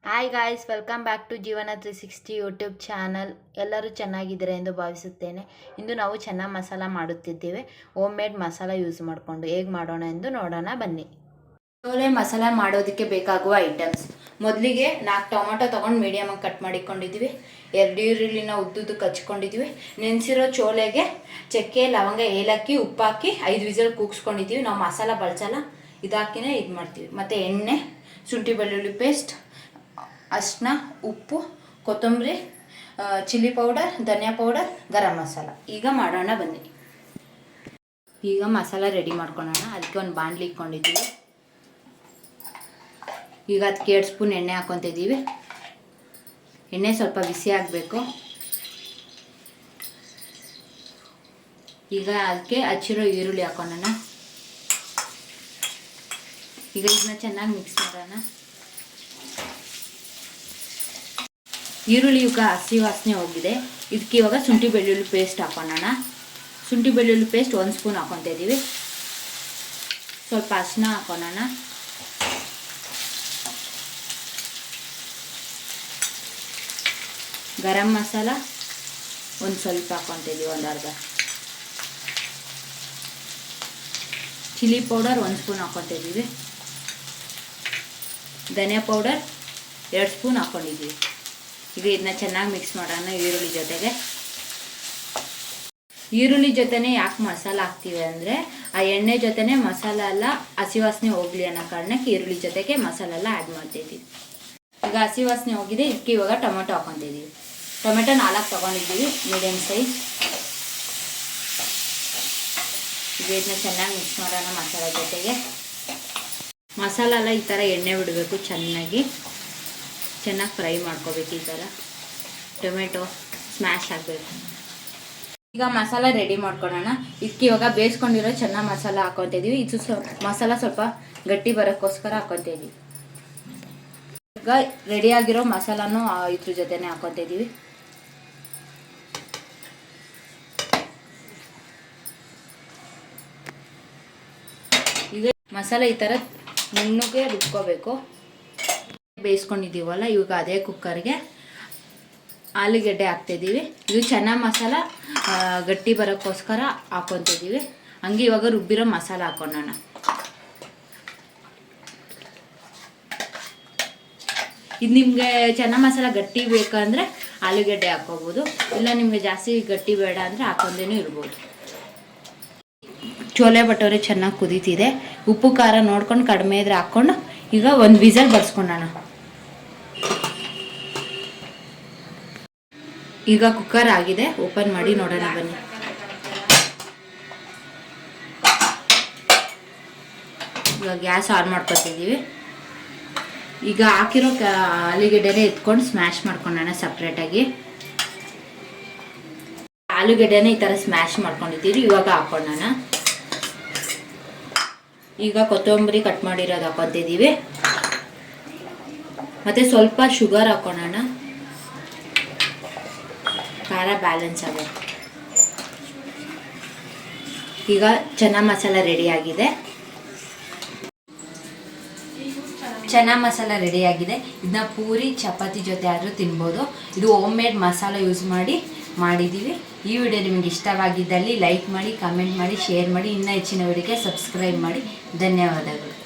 Hi guys, welcome back to Jeevana 360 YouTube channel. ಎಲ್ಲರೂ ಚೆನ್ನಾಗಿದ್ದೀರಾ ಎಂದು ಭಾವಿಸುತ್ತೇನೆ. ಇಂದು ನಾವು ಚೆನ್ನಾಗಿ ಮಸಾಲ ಮಾಡುತ್ತಿದ್ದೇವೆ. ಹೋಮ್ ಮೇಡ್ ಮಸಾಲ ಯೂಸ್ ಮಾಡಿಕೊಂಡು ಹೇಗೆ ಮಾಡೋಣ ಎಂದು ನೋಡೋಣ ಬನ್ನಿ. ಚೋಲೆ ಮಸಾಲ ಮಾಡೋದಕ್ಕೆ ಬೇಕಾಗುವ ಐಟಮ್ಸ್: ಮೊದಲಿಗೆ 4 ಟೊಮೊಟೊ ತೊಗೊಂಡು ಮೀಡಿಯಮಾಗಿ ಕಟ್ ಮಾಡಿಕೊಂಡಿದ್ವಿ. 2 ಈರುಳ್ಳಿನ ಉದ್ದುದ್ದಕ್ಕೆ ಹಚ್ಕೊಂಡಿದ್ವಿ. ನೆನೆಸಿರೋ ಚೋಲೆಗೆ ಚಕ್ಕೆ, ಲವಂಗ, ಏಲಕ್ಕಿ, ಉಪ್ಪು ಹಾಕಿ 5 ವಿಸಿಲ್ ಕೂಗಿಸ್ಕೊಂಡಿದ್ದೀವಿ. ನಾವು ಮಸಾಲ ಬಳಸಲ್ಲ, ಇದಾಕಿನೇ ಇದು ಮಾಡ್ತೀವಿ. ಮತ್ತು ಎಣ್ಣೆ, ಶುಂಠಿ ಬೆಳ್ಳುಳ್ಳಿ ಪೇಸ್ಟ್, ಅರಿಶಿನ, ಉಪ್ಪು, ಕೊತ್ತಂಬರಿ, ಚಿಲ್ಲಿ ಪೌಡರ್, ಧನಿಯಾ ಪೌಡರ್, ಗರಂ ಮಸಾಲ. ಈಗ ಮಾಡೋಣ ಬನ್ನಿ. ಈಗ ಮಸಾಲ ರೆಡಿ ಮಾಡ್ಕೊಳ್ಳೋಣ. ಅದಕ್ಕೆ ಒಂದು ಬಾಣಲಿ ಇಟ್ಕೊಂಡಿದ್ದೀವಿ. ಈಗ ಅದಕ್ಕೆ 2 ಸ್ಪೂನ್ ಎಣ್ಣೆ ಹಾಕ್ಕೊತಿದ್ದೀವಿ. ಎಣ್ಣೆ ಸ್ವಲ್ಪ ಬಿಸಿ ಆಗಬೇಕು. ಈಗ ಅದಕ್ಕೆ ಹಚ್ಚಿರೋ ಈರುಳ್ಳಿ ಹಾಕೋಣ. ಈಗ ಇದನ್ನ ಚೆನ್ನಾಗಿ ಮಿಕ್ಸ್ ಮಾಡೋಣ. ಈರುಳ್ಳಿ ಈಗ ಹಸಿ ವಾಸನೆ ಹೋಗಿದೆ. ಇದಕ್ಕೆ ಇವಾಗ ಶುಂಠಿ ಬೆಳ್ಳುಳ್ಳಿ ಪೇಸ್ಟ್ ಹಾಕೋಣ. ಶುಂಠಿ ಬೆಳ್ಳುಳ್ಳಿ ಪೇಸ್ಟ್ 1 ಸ್ಪೂನ್ ಹಾಕೊತಾ ಇದ್ದೀವಿ. ಸ್ವಲ್ಪ ಅರಿಶಿನ ಹಾಕೋಣ. ಗರಂ ಮಸಾಲ ಒಂದು ಸ್ವಲ್ಪ ಹಾಕೊತಾ ಇದ್ದೀವಿ, ಒಂದು ಅರ್ಧ. ಚಿಲ್ಲಿ ಪೌಡರ್ 1 ಸ್ಪೂನ್ ಹಾಕೊತಾ ಇದ್ದೀವಿ. ಧನಿಯಾ ಪೌಡರ್ 2 ಸ್ಪೂನ್ ಹಾಕ್ಕೊಂಡಿದ್ದೀವಿ. ಈಗ ಇದನ್ನ ಚೆನ್ನಾಗಿ ಮಿಕ್ಸ್ ಮಾಡೋಣ ಈರುಳ್ಳಿ ಜೊತೆಗೆ. ಈರುಳ್ಳಿ ಜೊತೆನೇ ಯಾಕೆ ಮಸಾಲ ಹಾಕ್ತೀವಿ ಅಂದರೆ, ಆ ಎಣ್ಣೆ ಜೊತೆನೇ ಮಸಾಲ ಎಲ್ಲ ಹಸಿ ವಾಸನೆ ಹೋಗಲಿ ಅನ್ನೋ ಕಾರಣಕ್ಕೆ ಈರುಳ್ಳಿ ಜೊತೆಗೆ ಮಸಾಲ ಎಲ್ಲ ಆ್ಯಡ್ ಮಾಡ್ತಿದ್ದೀವಿ. ಈಗ ಹಸಿ ವಾಸನೆ ಹೋಗಿದೆ. ಇದಕ್ಕೆ ಇವಾಗ ಟೊಮೆಟೊ ಹಾಕ್ಕೊತಿದ್ದೀವಿ. ಟೊಮೆಟೊ 4 ತೊಗೊಂಡಿದ್ದೀವಿ, ಮೀಡಿಯಮ್ ಸೈಜ್. ಈಗ ಇದನ್ನ ಚೆನ್ನಾಗಿ ಮಿಕ್ಸ್ ಮಾಡೋಣ ಮಸಾಲ ಜೊತೆಗೆ. ಮಸಾಲ ಎಲ್ಲ ಈ ಥರ ಎಣ್ಣೆ ಬಿಡಬೇಕು, ಚೆನ್ನಾಗಿ ಫ್ರೈ ಮಾಡ್ಕೋಬೇಕು. ಈ ಥರ ಟೊಮೆಟೊ ಸ್ಮ್ಯಾಶ್ ಆಗಬೇಕು. ಈಗ ಮಸಾಲ ರೆಡಿ ಮಾಡ್ಕೊಳ್ಳೋಣ. ಇದಕ್ಕೆ ಇವಾಗ ಬೇಯಿಸ್ಕೊಂಡಿರೋ ಚೆನ್ನಾಗಿ ಮಸಾಲ ಹಾಕ್ಕೊತಿದ್ದೀವಿ. ಇದು ಮಸಾಲ ಸ್ವಲ್ಪ ಗಟ್ಟಿ ಬರೋಕ್ಕೋಸ್ಕರ ಹಾಕ್ಕೊತಿದ್ದೀವಿ. ಈಗ ರೆಡಿಯಾಗಿರೋ ಮಸಾಲಾನು ಇದ್ರ ಜೊತೆನೆ ಹಾಕ್ಕೊತಿದ್ದೀವಿ. ಈಗ ಮಸಾಲ ಈ ಥರ ನುಣ್ಣಗೆ ರುಬ್ಕೋಬೇಕು. ಬೇಯಿಸ್ಕೊಂಡಿದ್ದೀವಲ್ಲ, ಇವಾಗ ಅದೇ ಕುಕ್ಕರ್ಗೆ ಆಲೂಗೆಡ್ಡೆ ಹಾಕ್ತಿದ್ದೀವಿ. ಇದು ಚೆನ್ನಾಗಿ ಮಸಾಲ ಗಟ್ಟಿ ಬರೋಕ್ಕೋಸ್ಕರ ಹಾಕ್ಕೊತಿದ್ದೀವಿ. ಹಂಗೆ ಇವಾಗ ರುಬ್ಬಿರೋ ಮಸಾಲ ಹಾಕೋಣ. ಇದು ನಿಮಗೆ ಚೆನ್ನಾಗಿ ಮಸಾಲ ಗಟ್ಟಿ ಬೇಕಂದರೆ ಆಲೂಗೆಡ್ಡೆ ಹಾಕ್ಕೋಬೋದು, ಇಲ್ಲ ನಿಮಗೆ ಜಾಸ್ತಿ ಗಟ್ಟಿ ಬೇಡ ಅಂದರೆ ಹಾಕೊಂಡೇನೂ ಇರ್ಬೋದು. ಚೋಲೆ ಭಟೂರೆ ಚೆನ್ನಾಗಿ ಕುದೀತಿದೆ. ಉಪ್ಪು ಖಾರ ನೋಡ್ಕೊಂಡು ಕಡಿಮೆ ಇದ್ರೆ ಹಾಕ್ಕೊಂಡು ಈಗ 1 ವಿಸಲ್ ಬರ್ಸ್ಕೊಳ್ಳೋಣ. ಈಗ ಕುಕ್ಕರ್ ಆಗಿದೆ, ಓಪನ್ ಮಾಡಿ ನೋಡೋಣ ಬನ್ನಿ. ಈಗ ಗ್ಯಾಸ್ ಆನ್ ಮಾಡ್ಕೊತಿದ್ದೀವಿ. ಈಗ ಹಾಕಿರೋ ಆಲೂಗೆಡ್ಡೆನೇ ಎತ್ಕೊಂಡು ಸ್ಮ್ಯಾಶ್ ಮಾಡ್ಕೊಳ್ಳೋಣ ಸಪ್ರೇಟಾಗಿ. ಆಲೂಗೆಡ್ಡೆನೇ ಈ ಥರ ಸ್ಮ್ಯಾಶ್ ಮಾಡ್ಕೊಂಡಿದ್ದೀವಿ. ಇವಾಗ ಹಾಕೊಳ್ಳೋಣ. ಈಗ ಕೊತ್ತಂಬರಿ ಕಟ್ ಮಾಡಿರೋದು ಹಾಕೊತಿದ್ದೀವಿ. ಮತ್ತು ಸ್ವಲ್ಪ ಶುಗರ್ ಹಾಕೊಳ್ಳೋಣ, ಖಾರ ಬ್ಯಾಲೆನ್ಸ್ ಆಗುತ್ತೆ. ಈಗ ಚೆನ್ನಾಗಿ ಮಸಾಲ ರೆಡಿಯಾಗಿದೆ. ಇದನ್ನ ಪೂರಿ ಚಪಾತಿ ಜೊತೆ ಆದರೂ ತಿನ್ಬೋದು. ಇದು ಹೋಮ್ ಮೇಡ್ ಮಸಾಲ ಯೂಸ್ ಮಾಡಿದ್ದೀವಿ. ಈ ವಿಡಿಯೋ ನಿಮಗೆ ಇಷ್ಟವಾಗಿದ್ದಲ್ಲಿ ಲೈಕ್ ಮಾಡಿ, ಕಮೆಂಟ್ ಮಾಡಿ, ಶೇರ್ ಮಾಡಿ. ಇನ್ನೂ ಹೆಚ್ಚಿನ ವಿಡಿಯೋಗೆ ಸಬ್ಸ್ಕ್ರೈಬ್ ಮಾಡಿ. ಧನ್ಯವಾದಗಳು.